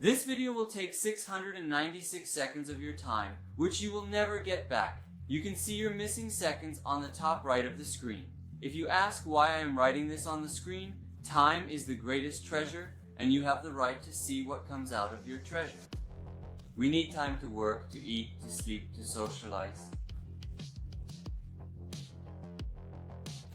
This video will take 696 seconds of your time, which you will never get back. You can see your missing seconds on the top right of the screen. If you ask why I am writing this on the screen, time is the greatest treasure, and you have the right to see what comes out of your treasure. We need time to work, to eat, to sleep, to socialize.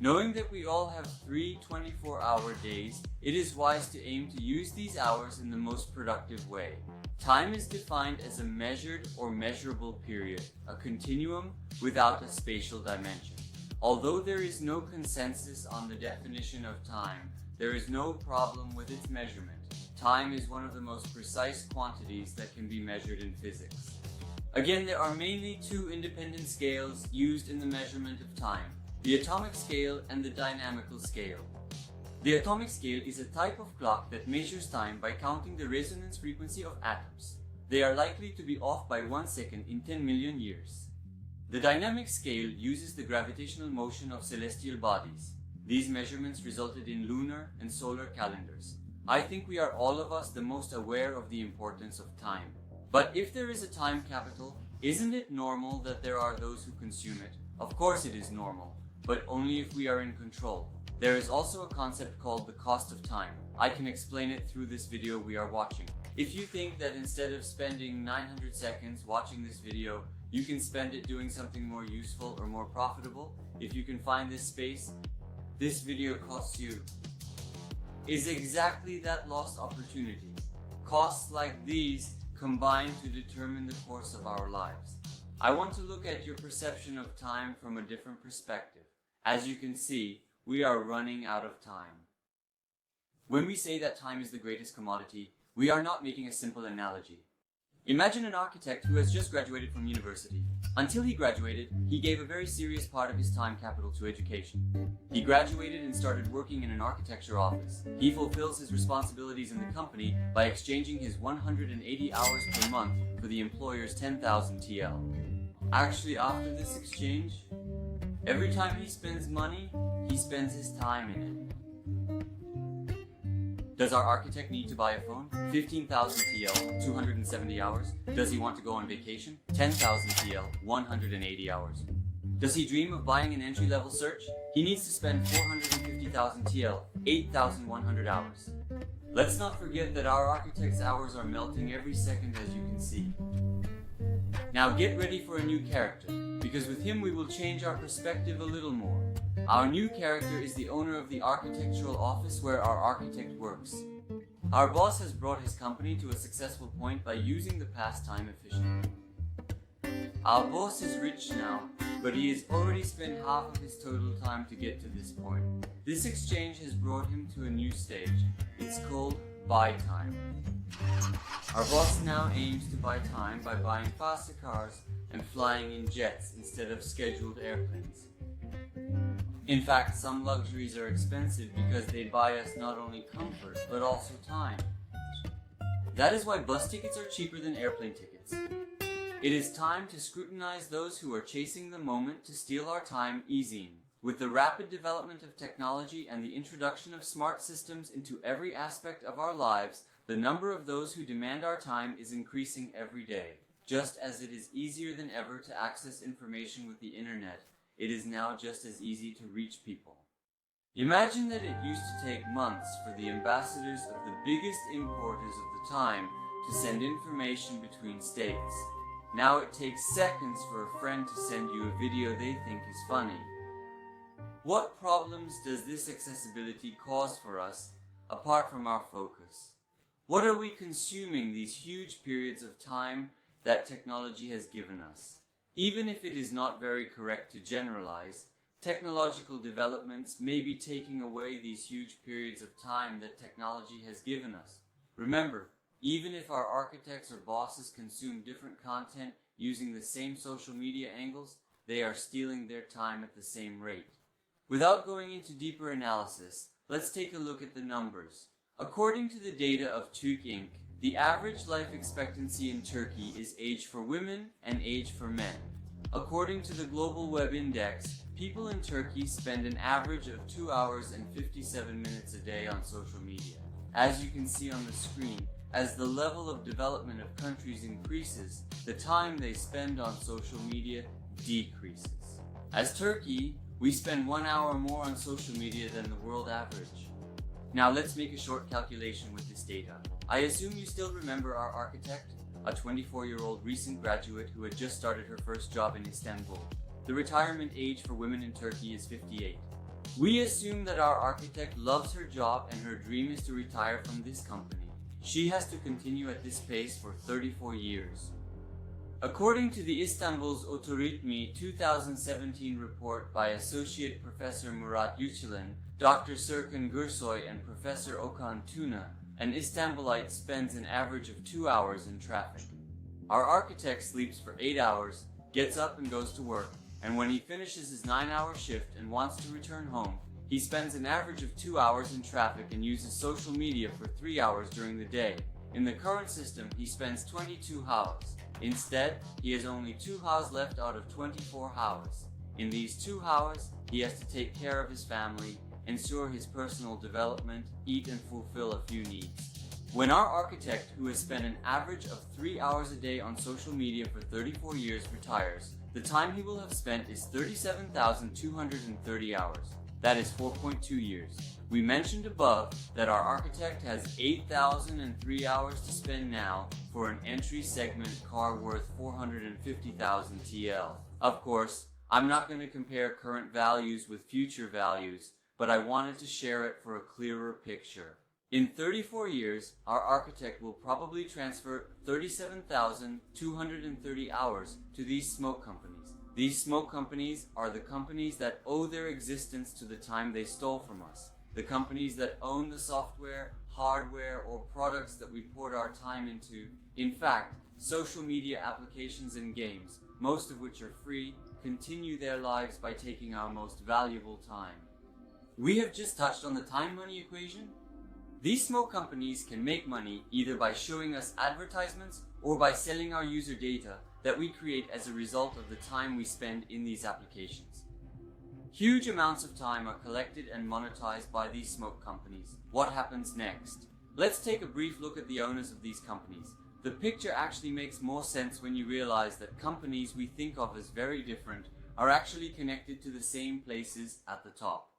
Knowing that we all have 3 24-hour days, it is wise to aim to use these hours in the most productive way. Time is defined as a measured or measurable period, a continuum without a spatial dimension. Although there is no consensus on the definition of time, there is no problem with its measurement. Time is one of the most precise quantities that can be measured in physics. Again, there are mainly two independent scales used in the measurement of time: the atomic scale and the dynamical scale. The atomic scale is a type of clock that measures time by counting the resonance frequency of atoms. They are likely to be off by 1 second in 10 million years. The dynamic scale uses the gravitational motion of celestial bodies. These measurements resulted in lunar and solar calendars. I think we are all of us the most aware of the importance of time. But if there is a time capital, isn't it normal that there are those who consume it? Of course it is normal, but only if we are in control. There is also a concept called the cost of time. I can explain it through this video we are watching. If you think that instead of spending 900 seconds watching this video, you can spend it doing something more useful or more profitable, if you can find this space, this video costs you is exactly that lost opportunity. Costs like these combine to determine the course of our lives. I want to look at your perception of time from a different perspective. As you can see, we are running out of time. When we say that time is the greatest commodity, we are not making a simple analogy. Imagine an architect who has just graduated from university. Until he graduated, he gave a very serious part of his time capital to education. He graduated and started working in an architecture office. He fulfills his responsibilities in the company by exchanging his 180 hours per month for the employer's 10,000 TL. Actually, after this exchange, every time he spends money, he spends his time in it. Does our architect need to buy a phone? 15,000 TL, 270 hours. Does he want to go on vacation? 10,000 TL, 180 hours. Does he dream of buying an entry-level search? He needs to spend 450,000 TL, 8,100 hours. Let's not forget that our architect's hours are melting every second, as you can see. Now get ready for a new character, because with him we will change our perspective a little more. Our new character is the owner of the architectural office where our architect works. Our boss has brought his company to a successful point by using the past time efficiently. Our boss is rich now, but he has already spent half of his total time to get to this point. This exchange has brought him to a new stage. It's called buy time. Our boss now aims to buy time by buying faster cars and flying in jets instead of scheduled airplanes. In fact, some luxuries are expensive because they buy us not only comfort, but also time. That is why bus tickets are cheaper than airplane tickets. It is time to scrutinize those who are chasing the moment to steal our time easing. With the rapid development of technology and the introduction of smart systems into every aspect of our lives, the number of those who demand our time is increasing every day. Just as it is easier than ever to access information with the internet, it is now just as easy to reach people. Imagine that it used to take months for the ambassadors of the biggest importers of the time to send information between states. Now it takes seconds for a friend to send you a video they think is funny. What problems does this accessibility cause for us, apart from our focus? What are we consuming these huge periods of time that technology has given us? Even if it is not very correct to generalize, technological developments may be taking away these huge periods of time that technology has given us. Remember, even if our architects or bosses consume different content using the same social media angles, they are stealing their time at the same rate. Without going into deeper analysis, let's take a look at the numbers. According to the data of TÜV Inc., the average life expectancy in Turkey is age for women and age for men. According to the Global Web Index, people in Turkey spend an average of 2 hours and 57 minutes a day on social media. As you can see on the screen, as the level of development of countries increases, the time they spend on social media decreases. As Turkey, we spend 1 hour more on social media than the world average. Now let's make a short calculation with this data. I assume you still remember our architect, a 24-year-old recent graduate who had just started her first job in Istanbul. The retirement age for women in Turkey is 58. We assume that our architect loves her job and her dream is to retire from this company. She has to continue at this pace for 34 years. According to the Istanbul's Otoritmi 2017 report by Associate Professor Murat Yücelen, Dr. Serkan Gürsoy and Professor Okan Tuna, an Istanbulite spends an average of 2 hours in traffic. Our architect sleeps for 8 hours, gets up and goes to work, and when he finishes his 9-hour shift and wants to return home, he spends an average of 2 hours in traffic and uses social media for 3 hours during the day. In the current system, he spends 22 hours. Instead, he has only 2 hours left out of 24 hours. In these 2 hours, he has to take care of his family, ensure his personal development, eat and fulfill a few needs. When our architect, who has spent an average of 3 hours a day on social media for 34 years, retires, the time he will have spent is 37,230 hours. That is 4.2 years. We mentioned above that our architect has 8,003 hours to spend now for an entry segment car worth 450,000 TL. Of course, I'm not going to compare current values with future values, but I wanted to share it for a clearer picture. In 34 years, our architect will probably transfer 37,230 hours to these smoke companies. These smoke companies are the companies that owe their existence to the time they stole from us. The companies that own the software, hardware, or products that we poured our time into. In fact, social media applications and games, most of which are free, continue their lives by taking our most valuable time. We have just touched on the time-money equation. These smoke companies can make money either by showing us advertisements or by selling our user data that we create as a result of the time we spend in these applications. Huge amounts of time are collected and monetized by these smoke companies. What happens next? Let's take a brief look at the owners of these companies. The picture actually makes more sense when you realize that companies we think of as very different are actually connected to the same places at the top.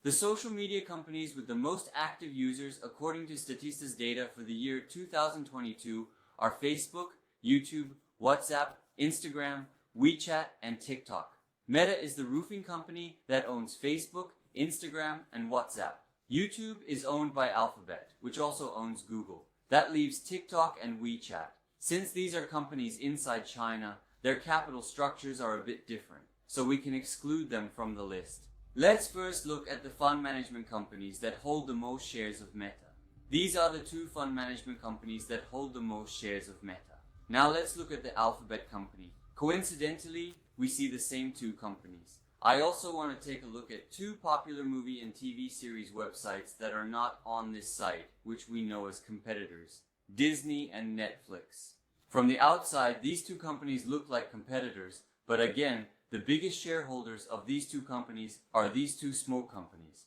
The social media companies with the most active users according to Statista's data for the year 2022 are Facebook, YouTube, WhatsApp, Instagram, WeChat, and TikTok. Meta is the roofing company that owns Facebook, Instagram, and WhatsApp. YouTube is owned by Alphabet, which also owns Google. That leaves TikTok and WeChat. Since these are companies inside China, their capital structures are a bit different, so we can exclude them from the list. Let's first look at the fund management companies that hold the most shares of Meta. These are the 2 fund management companies that hold the most shares of Meta. Now let's look at the Alphabet company. Coincidentally, we see the same 2 companies. I also want to take a look at 2 popular movie and TV series websites that are not on this site, which we know as competitors: Disney and Netflix. From the outside, these 2 companies look like competitors, but again, the biggest shareholders of these 2 companies are these 2 smoke companies.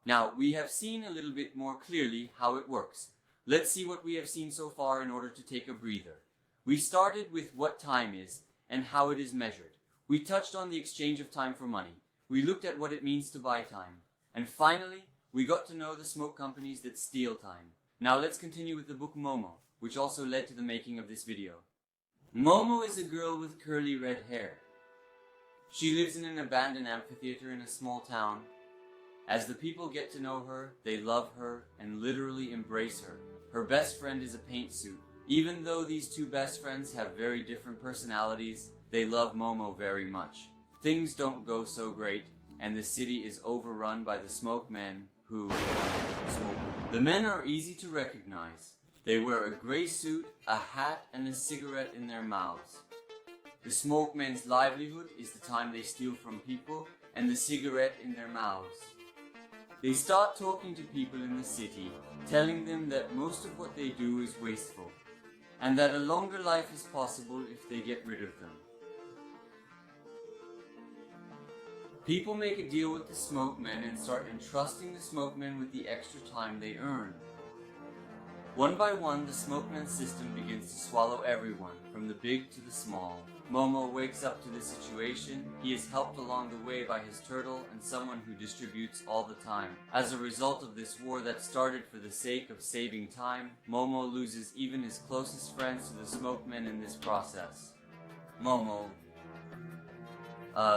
Now, we have seen a little bit more clearly how it works. Let's see what we have seen so far in order to take a breather. We started with what time is and how it is measured. We touched on the exchange of time for money. We looked at what it means to buy time. And finally, we got to know the smoke companies that steal time. Now let's continue with the book Momo, which also led to the making of this video. Momo is a girl with curly red hair. She lives in an abandoned amphitheater in a small town. As the people get to know her, they love her and literally embrace her. Her best friend is a paint suit. Even though these 2 best friends have very different personalities, they love Momo very much. Things don't go so great, and the city is overrun by the smoke men who smoke. The men are easy to recognize. They wear a gray suit, a hat, and a cigarette in their mouths. The smoke men's livelihood is the time they steal from people and the cigarette in their mouths. They start talking to people in the city, telling them that most of what they do is wasteful, and that a longer life is possible if they get rid of them. People make a deal with the smoke men and start entrusting the smoke men with the extra time they earn. One by one, the smokeman system begins to swallow everyone, from the big to the small. Momo wakes up to the situation. He is helped along the way by his turtle and someone who distributes all the time. As a result of this war that started for the sake of saving time, Momo loses even his closest friends to the smokemen in this process. Momo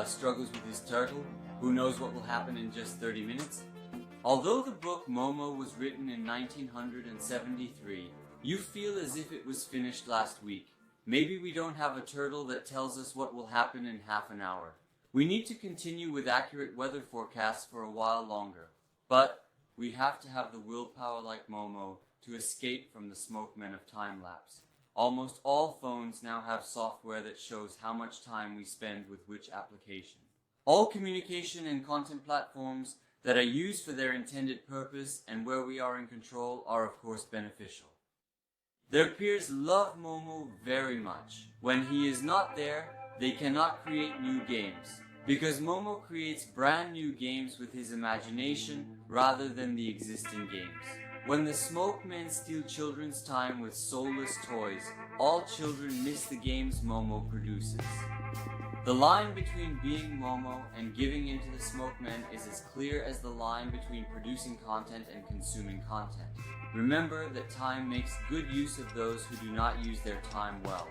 struggles with his turtle. Who knows what will happen in just 30 minutes? Although the book Momo was written in 1973, you feel as if it was finished last week. Maybe we don't have a turtle that tells us what will happen in half an hour. We need to continue with accurate weather forecasts for a while longer. But we have to have the willpower like Momo to escape from the smokemen of time-lapse. Almost all phones now have software that shows how much time we spend with which application. All communication and content platforms that are used for their intended purpose and where we are in control are of course beneficial. Their peers love Momo very much. When he is not there, they cannot create new games, because Momo creates brand new games with his imagination rather than the existing games. When the smokemen steal children's time with soulless toys, all children miss the games Momo produces. The line between being Momo and giving into the smokemen is as clear as the line between producing content and consuming content. Remember that time makes good use of those who do not use their time well.